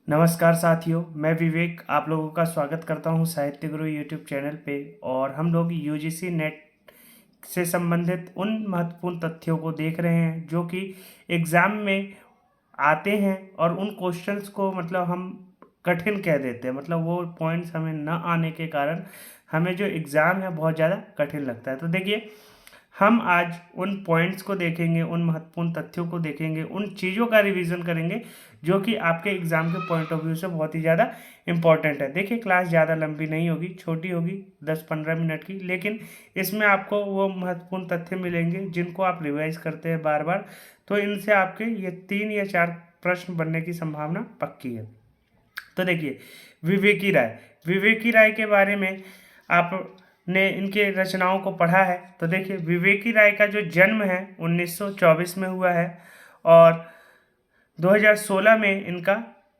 नमस्कार साथियों, मैं विवेक आप लोगों का स्वागत करता हूं साहित्य गुरु यूट्यूब चैनल पे। और हम लोग यूजीसी नेट से संबंधित उन महत्वपूर्ण तथ्यों को देख रहे हैं जो कि एग्ज़ाम में आते हैं और उन क्वेश्चंस को हम कठिन कह देते हैं। वो पॉइंट्स हमें न आने के कारण हमें जो एग्ज़ाम है बहुत ज़्यादा कठिन लगता है। तो देखिए, हम आज उन पॉइंट्स को देखेंगे, उन महत्वपूर्ण तथ्यों को देखेंगे, उन चीज़ों का रिवीजन करेंगे जो कि आपके एग्ज़ाम के पॉइंट ऑफ व्यू से बहुत ही ज़्यादा इंपॉर्टेंट है। देखिए, क्लास ज़्यादा लंबी नहीं होगी, छोटी होगी 10-15 मिनट की, लेकिन इसमें आपको वो महत्वपूर्ण तथ्य मिलेंगे जिनको आप रिवाइज करते हैं बार बार, तो इनसे आपके ये 3 या 4 प्रश्न बनने की संभावना पक्की है। तो देखिए, विवेकी राय। विवेकी राय के बारे में आपने इनके रचनाओं को पढ़ा है। तो देखिए, विवेकी राय का जो जन्म है 1924 में हुआ है और 2016 में इनका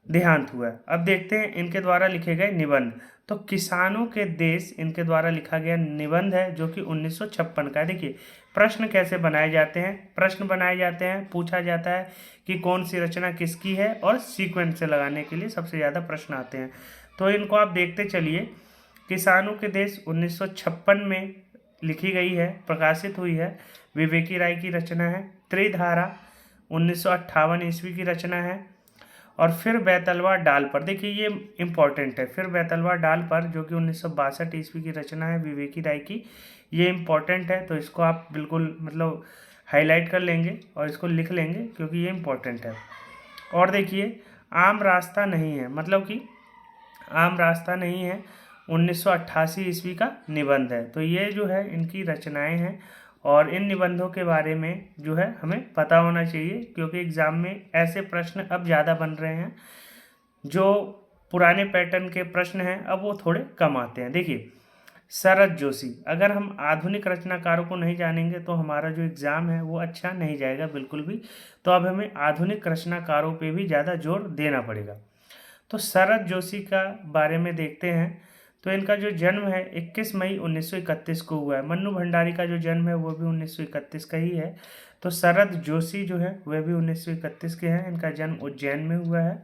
देहांत हुआ है। अब देखते हैं इनके द्वारा लिखे गए निबंध। तो किसानों के देश इनके द्वारा लिखा गया निबंध है जो कि 1956 का है। देखिए, प्रश्न कैसे बनाए जाते हैं। प्रश्न बनाए जाते हैं, पूछा जाता है कि कौन सी रचना किसकी है और सीक्वेंस से लगाने के लिए सबसे ज़्यादा प्रश्न आते हैं। तो इनको आप देखते चलिए। किसानों के देश 1956 में लिखी गई है, प्रकाशित हुई है। विवेकी राय की रचना है। त्रिधारा 1958 ईस्वी की रचना है। और फिर बैतलवा डाल पर, देखिए ये इंपॉर्टेंट है। फिर बैतलवा डाल पर जो कि 1962 ईस्वी की रचना है विवेकी राय की, ये इंपॉर्टेंट है। तो इसको आप बिल्कुल हाईलाइट कर लेंगे और इसको लिख लेंगे क्योंकि ये इंपॉर्टेंट है। और देखिए, आम रास्ता नहीं है, कि आम रास्ता नहीं है 1988 ईस्वी का निबंध है। तो ये जो है इनकी रचनाएं हैं और इन निबंधों के बारे में जो है हमें पता होना चाहिए क्योंकि एग्ज़ाम में ऐसे प्रश्न अब ज़्यादा बन रहे हैं। जो पुराने पैटर्न के प्रश्न हैं अब वो थोड़े कम आते हैं। देखिए, शरद जोशी, अगर हम आधुनिक रचनाकारों को नहीं जानेंगे तो हमारा जो एग्ज़ाम है वो अच्छा नहीं जाएगा बिल्कुल भी। तो अब हमें आधुनिक रचनाकारों पे भी ज़्यादा जोर देना पड़ेगा। तो शरद जोशी का बारे में देखते हैं। तो इनका जो जन्म है 21 मई 1931 को हुआ है। मन्नू भंडारी का जो जन्म है वो भी 1931 का ही है। तो शरद जोशी जो है वह भी 1931 के हैं। इनका जन्म उज्जैन में हुआ है।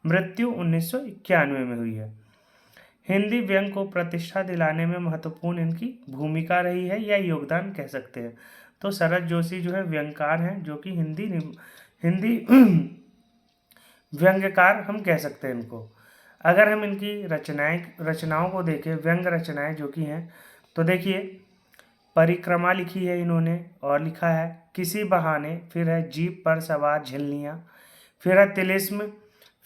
मृत्यु 1991 में हुई है। हिंदी व्यंग को प्रतिष्ठा दिलाने में महत्वपूर्ण इनकी भूमिका रही है या योगदान कह सकते हैं। तो शरद जोशी जो है व्यंगकार हैं जो कि हिंदी व्यंग्यकार हम कह सकते हैं इनको। अगर हम इनकी रचनाओं को देखें, व्यंग रचनाएं जो कि हैं, तो देखिए, परिक्रमा लिखी है इन्होंने और लिखा है किसी बहाने, फिर है जीप पर सवार झिल्लियाँ, फिर है तिलिस्म,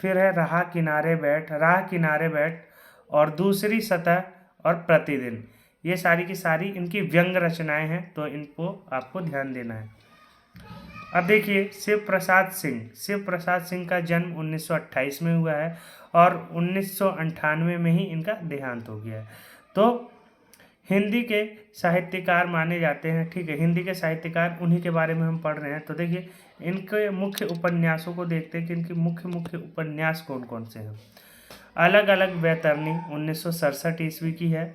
फिर है राह किनारे बैठ और दूसरी सतह और प्रतिदिन। ये सारी की सारी इनकी व्यंग रचनाएं हैं, तो इनको आपको ध्यान देना है। अब देखिए, शिव प्रसाद सिंह का जन्म 1928 में हुआ है और 1998 में ही इनका देहांत हो गया है। तो हिंदी के साहित्यकार माने जाते हैं। ठीक है, हिंदी के साहित्यकार, उन्हीं के बारे में हम पढ़ रहे हैं। तो देखिए, इनके मुख्य उपन्यासों को देखते हैं कि इनके मुख्य मुख्य उपन्यास कौन कौन से हैं। अलग अलग बैतरनी 1967 ईस्वी की है।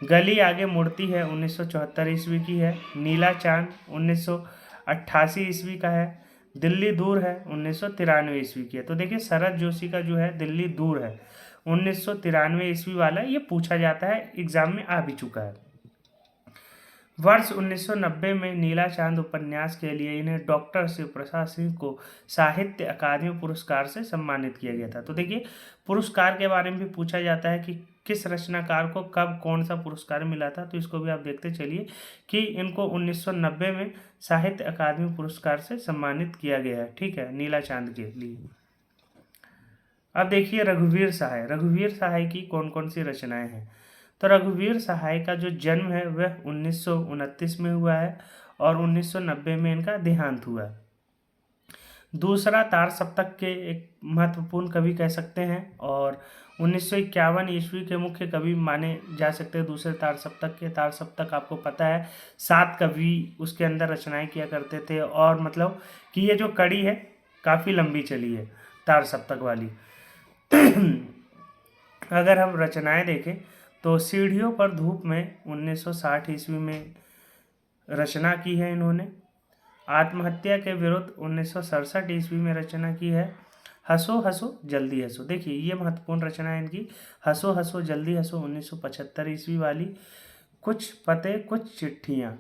गली आगे मुड़ती है 1974 ईस्वी की है। नीला चांद 1988 ईस्वी का है। दिल्ली दूर है 1993 ईस्वी की है। तो देखिए, शरद जोशी का जो है दिल्ली दूर है 1993 ईस्वी वाला, ये पूछा जाता है, एग्जाम में आ भी चुका है। वर्ष 1990 में नीला चांद उपन्यास के लिए इन्हें डॉक्टर शिव प्रसाद सिंह को साहित्य अकादमी पुरस्कार से सम्मानित किया गया था। तो देखिए, पुरस्कार के बारे में भी पूछा जाता है कि किस रचनाकार को कब कौन सा पुरस्कार मिला था। तो इसको भी आप देखते चलिए कि इनको 1990 में साहित्य अकादमी पुरस्कार से सम्मानित किया गया है। ठीक है, नीला चांद के लिए। अब देखिए, रघुवीर सहाय की कौन कौन सी रचनाएं हैं। तो रघुवीर सहाय का जो जन्म है वह 1929 में हुआ है और 1990 में इनका देहांत हुआ है। दूसरा तार सप्तक के एक महत्वपूर्ण कवि कह सकते हैं और 1951 ईस्वी के मुख्य कवि माने जा सकते हैं। दूसरे तार सप्तक के, तार सप्तक आपको पता है 7 कवि उसके अंदर रचनाएं किया करते थे और कि ये जो कड़ी है काफ़ी लंबी चली है तार सप्तक वाली। अगर हम रचनाएं देखें तो सीढ़ियों पर धूप में 1960 ईस्वी में रचना की है इन्होंने। आत्महत्या के विरुद्ध 1967 ईस्वी में रचना की है। हंसो हंसो जल्दी हंसो। देखिए ये महत्वपूर्ण रचना है इनकी, हंसो हंसो जल्दी हंसो 1975 ईस्वी वाली। कुछ पते कुछ चिट्ठियाँ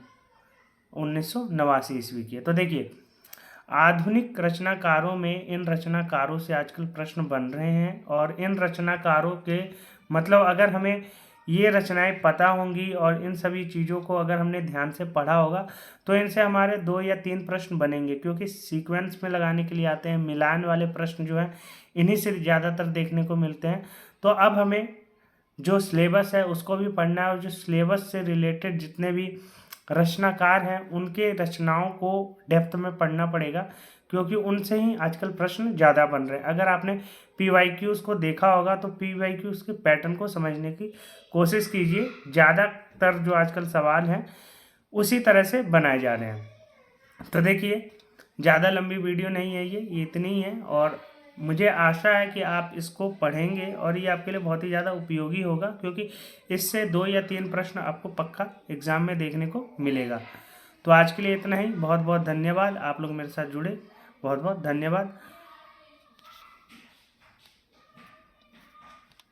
1989 ईस्वी की है। तो देखिए आधुनिक रचनाकारों में इन रचनाकारों से आजकल प्रश्न बन रहे हैं, और इन रचनाकारों के मतलब अगर हमें ये रचनाएं पता होंगी और इन सभी चीज़ों को अगर हमने ध्यान से पढ़ा होगा तो इनसे हमारे 2 या 3 प्रश्न बनेंगे, क्योंकि सीक्वेंस में लगाने के लिए आते हैं। मिलान वाले प्रश्न जो हैं इन्हीं से ज़्यादातर देखने को मिलते हैं। तो अब हमें जो सिलेबस है उसको भी पढ़ना है, और जो सिलेबस से रिलेटेड जितने भी रचनाकार हैं उनके रचनाओं को डेप्थ में पढ़ना पड़ेगा, क्योंकि उनसे ही आजकल प्रश्न ज़्यादा बन रहे हैं। अगर आपने PYQs को देखा होगा तो PYQs के पैटर्न को समझने की कोशिश कीजिए। ज़्यादातर जो आजकल सवाल हैं उसी तरह से बनाए जा रहे हैं। तो देखिए ज़्यादा लंबी वीडियो नहीं है, ये इतनी ही है, और मुझे आशा है कि आप इसको पढ़ेंगे और ये आपके लिए बहुत ही ज़्यादा उपयोगी होगा, क्योंकि इससे 2 या 3 प्रश्न आपको पक्का एग्ज़ाम में देखने को मिलेगा। तो आज के लिए इतना ही। बहुत बहुत धन्यवाद, आप लोग मेरे साथ जुड़े, बहुत बहुत धन्यवाद।